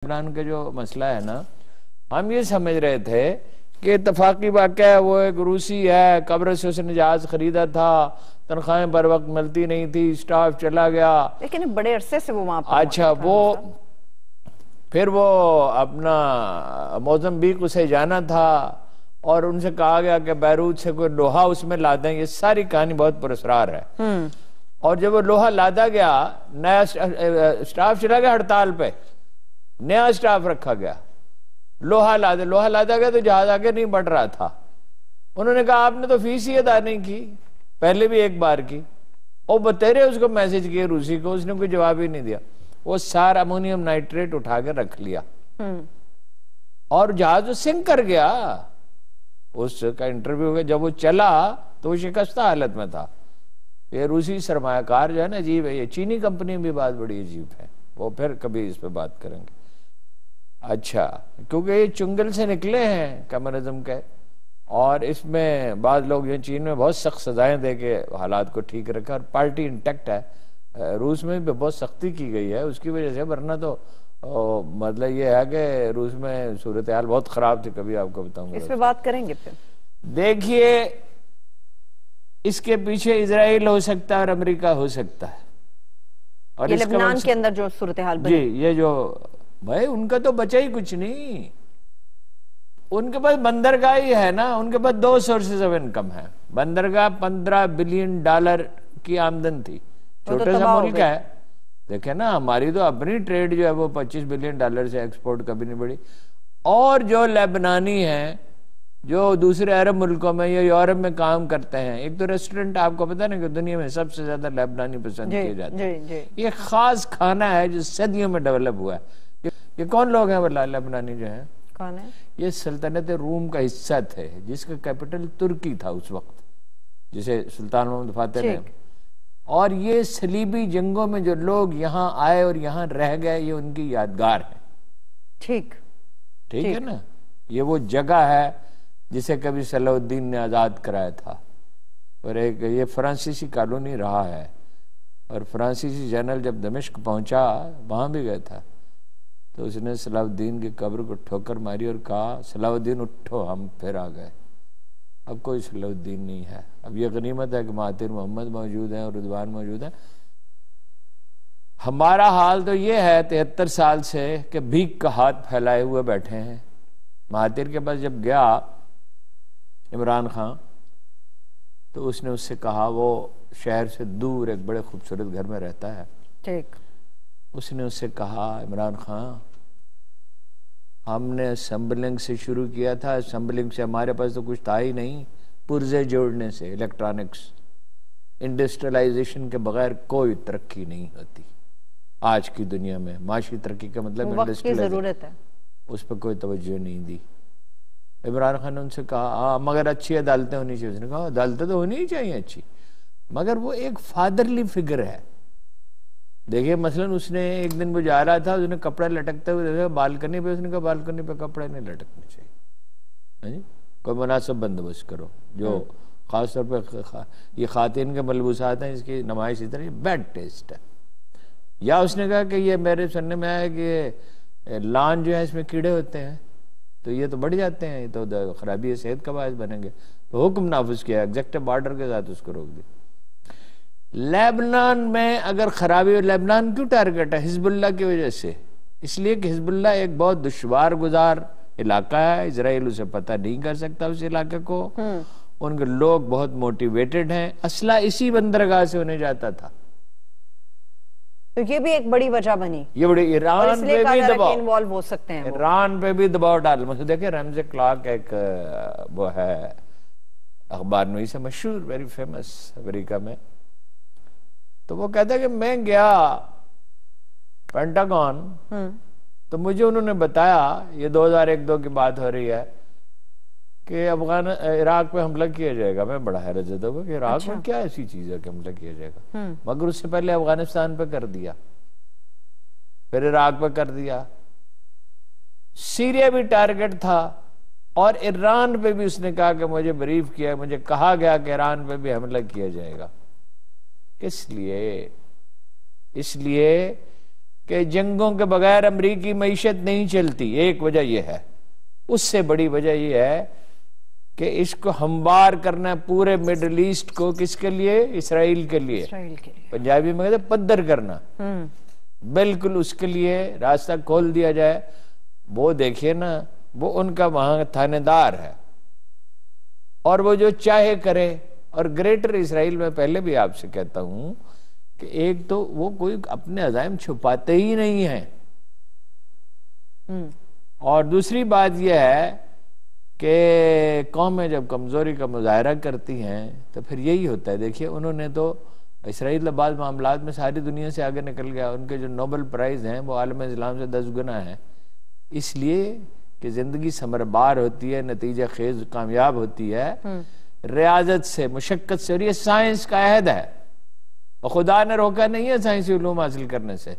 لبنان کا جو مسئلہ ہے نا، ہم یہ سمجھ رہے تھے کہ اتفاقی واقعہ ہے، وہ ایک روسی ہے، قبر سے اس نے جہاز خریدا تھا، تنخواہیں بر وقت ملتی نہیں تھی، سٹاف چلا گیا، لیکن بڑے عرصے سے وہ وہاں پر اچھا وہ پھر وہ اپنا موزمبیق اسے جانا تھا اور ان سے کہا گیا کہ بیروت سے کوئی لوہا اس میں لا دیں. یہ ساری کہانی بہت پراسرار ہے. اور جب وہ لوہا لادا گیا، نیا سٹاف چلا گیا ہڑتال پہ، نیا سٹاف رکھا گیا، لوہا لادا گیا تو جہاز آگے نہیں بڑھ رہا تھا. انہوں نے کہا آپ نے تو فیس ہی ادا نہیں کی، پہلے بھی ایک بار کی. اور بتیرے اس کو میسج کیے روسی کو، اس نے کوئی جواب ہی نہیں دیا. وہ سارا امونیم نائٹریٹ اٹھا کے رکھ لیا اور جہاز سنک کر گیا. اس کا انٹرویو ہو گیا، جب وہ چلا تو وہ شکستہ حالت میں تھا. یہ روسی سرمایہ کار جو ہے نا عجیب ہے. یہ چینی کمپنی بھی بات بڑی عجیب ہے، وہ پھر کبھی اس پہ بات کریں گے. اچھا، کیونکہ یہ چنگل سے نکلے ہیں کمیونزم کے، اور اس میں بعض لوگ یہ چین میں بہت سخت سزائیں دے کے حالات کو ٹھیک رکھا، اور پارٹی انٹیکٹ ہے. روس میں بھی بہت سختی کی گئی ہے اس کی وجہ سے، ورنہ تو مطلب یہ ہے کہ روس میں صورتحال بہت خراب تھی. کبھی آپ کو بتاؤں گا، اس پہ بات کریں گے. پھر دیکھیے، اس کے پیچھے اسرائیل ہو سکتا ہے اور امریکہ ہو سکتا ہے. اور یہ لبنان کے اندر جو صورتحال بنے، جی یہ جو بھائی ان کا تو بچا ہی کچھ نہیں. ان کے پاس بندرگاہ ہی ہے نا، ان کے پاس 2 سورسز آف انکم ہے. بندرگاہ $15 بلین کی آمدن تھی. چھوٹے سا ملک ہے. دیکھیں نا، ہماری تو اپنی ٹریڈ جو ہے وہ $25 بلین سے ایکسپورٹ کبھی نہیں بڑھی. اور جو لیبنانی ہیں جو دوسرے عرب ملکوں میں یا یورپ میں کام کرتے ہیں، ایک تو ریسٹورنٹ آپ کو پتہ نا کہ دنیا میں سب سے زیادہ لیبنانی پسند کیے جاتے ہیں. یہ خاص کھانا ہے جو صدیوں میں ڈیولپ ہوا ہے. یہ کون لوگ ہیں واللہ لیبنانی جو ہیں؟ کون ہے؟ یہ سلطنت روم کا حصہ تھے، جس کا کیپٹل ترکی تھا اس وقت، جسے سلطان محمد فاتح نے. اور یہ صلیبی جنگوں میں جو لوگ یہاں آئے اور یہاں رہ گئے، یہ ان کی یادگار ہے. ٹھیک ہے نا. یہ وہ جگہ ہے جسے کبھی صلاح الدین نے آزاد کرایا تھا. اور ایک یہ فرانسیسی کالونی رہا ہے. اور فرانسیسی جنرل جب دمشق پہنچا، وہاں بھی گیا تھا، تو اس نے صلاح الدین کی قبر کو ٹھوکر ماری اور کہا صلاح الدین اٹھو، ہم پھر آ گئے. اب کوئی صلاح الدین نہیں ہے. اب یہ غنیمت ہے کہ مہاتیر محمد موجود ہیں اور رضوان موجود ہیں. ہمارا حال تو یہ ہے 73 سال سے کہ بھیک کا ہاتھ پھیلائے ہوئے بیٹھے ہیں. مہاتیر کے پاس جب گیا عمران خان، تو اس نے اس سے کہا، وہ شہر سے دور ایک بڑے خوبصورت گھر میں رہتا ہے. اس نے اس سے کہا، عمران خان ہم نے اسمبلنگ سے شروع کیا تھا، اسمبلنگ سے ہمارے پاس تو کچھ تھا ہی نہیں، پرزے جوڑنے سے، الیکٹرانکس، انڈسٹریلائزیشن کے بغیر کوئی ترقی نہیں ہوتی. آج کی دنیا میں معاشی ترقی کا مطلب وقت کی ضرورت ہے، اس پہ کوئی توجہ نہیں دی. عمران خان نے ان سے کہا مگر اچھی عدالتیں ہونی چاہیے. اس نے کہا عدالتیں تو ہونی ہی چاہیے اچھی، مگر وہ ایک فادرلی فگر ہے. دیکھیے مثلاً اس نے ایک دن وہ جا رہا تھا، اس نے کپڑے لٹکتے ہوئے دیکھا بالکنی پہ. اس نے کہا بالکنی پہ کپڑے نہیں لٹکنے چاہیے، کوئی مناسب بندوبست کرو. جو خاص طور پہ یہ خواتین کے ملبوسات ہیں، اس کی نمائش اس طرح، یہ بیڈ ٹیسٹ ہے. یا اس نے کہا کہ یہ میرے سننے میں آیا کہ لان جو ہے اس میں کیڑے ہوتے ہیں تو یہ تو بڑھ جاتے ہیں، یہ تو خرابی صحت کا باعث بنیں گے. تو حکم نافذ کیا، ایگزیکٹو آرڈر کے ساتھ اس کو روک دیا. لیبنان میں اگر خرابی ہو، لیبنان کیوں ٹارگٹ ہے؟ حزب اللہ کی وجہ سے. اس لیے کہ حزب اللہ ایک بہت دشوار گزار علاقہ ہے. اسرائیل اسے پتہ نہیں کر سکتا اس علاقے کو. ان کے لوگ بہت موٹیویٹڈ ہیں. اسلحہ اسی بندرگاہ سے انہیں جاتا تھا. تو یہ بھی ایک بڑی وجہ بنی. یہ بڑی ایران پہ بھی دباؤ، انوالو ہو سکتے ہیں، ایران پہ بھی دباؤ ڈال. مثلا دیکھیں رمزی کلارک ایک وہ ہے اخبار نویس ہے، مشہور، ویری فیمس امریکہ میں. تو وہ کہتا ہے کہ میں گیا پینٹاگون، تو مجھے انہوں نے بتایا، یہ 2001-2 کی بات ہو رہی ہے، کہ عراق پہ حملہ کیا جائے گا. میں بڑا حیرت زدہ ہوا کہ عراق میں کیا ایسی چیز ہے کہ حملہ کیا جائے گا. مگر اس سے پہلے افغانستان پہ کر دیا، پھر عراق پہ کر دیا. سیریا بھی ٹارگٹ تھا، اور ایران پہ بھی اس نے کہا کہ مجھے بریف کیا، مجھے کہا گیا کہ ایران پہ بھی حملہ کیا جائے گا. اس لیے کہ جنگوں کے بغیر امریکی معیشت نہیں چلتی، ایک وجہ یہ ہے۔ اس سے بڑی وجہ یہ ہے کہ اس کو ہموار کرنا پورے مڈل ایسٹ کو، کس کے لیے؟ اسرائیل کے لیے، پنجابی میں کہتے ہیں پدر کرنا، بالکل اس کے لیے راستہ کھول دیا جائے۔ وہ دیکھیے نا، وہ ان کا وہاں تھانے دار ہے اور وہ جو چاہے کرے۔ اور گریٹر اسرائیل میں پہلے بھی آپ سے کہتا ہوں کہ ایک تو وہ کوئی اپنے عزائم چھپاتے ہی نہیں ہیں، اور دوسری بات یہ ہے کہ قومیں جب کمزوری کا مظاہرہ کرتی ہیں تو پھر یہی ہوتا ہے۔ دیکھیے انہوں نے تو اسرائیل بعض معاملات میں ساری دنیا سے آگے نکل گیا، ان کے جو نوبل پرائز ہیں وہ عالم اسلام سے 10 گنا ہیں، اس لیے کہ زندگی ثمربار ہوتی ہے، نتیجہ خیز کامیاب ہوتی ہے ریاضت سے، مشقت سے، اور یہ سائنس کا عہد ہے، اور خدا نے روکا نہیں ہے سائنسی علوم حاصل کرنے سے۔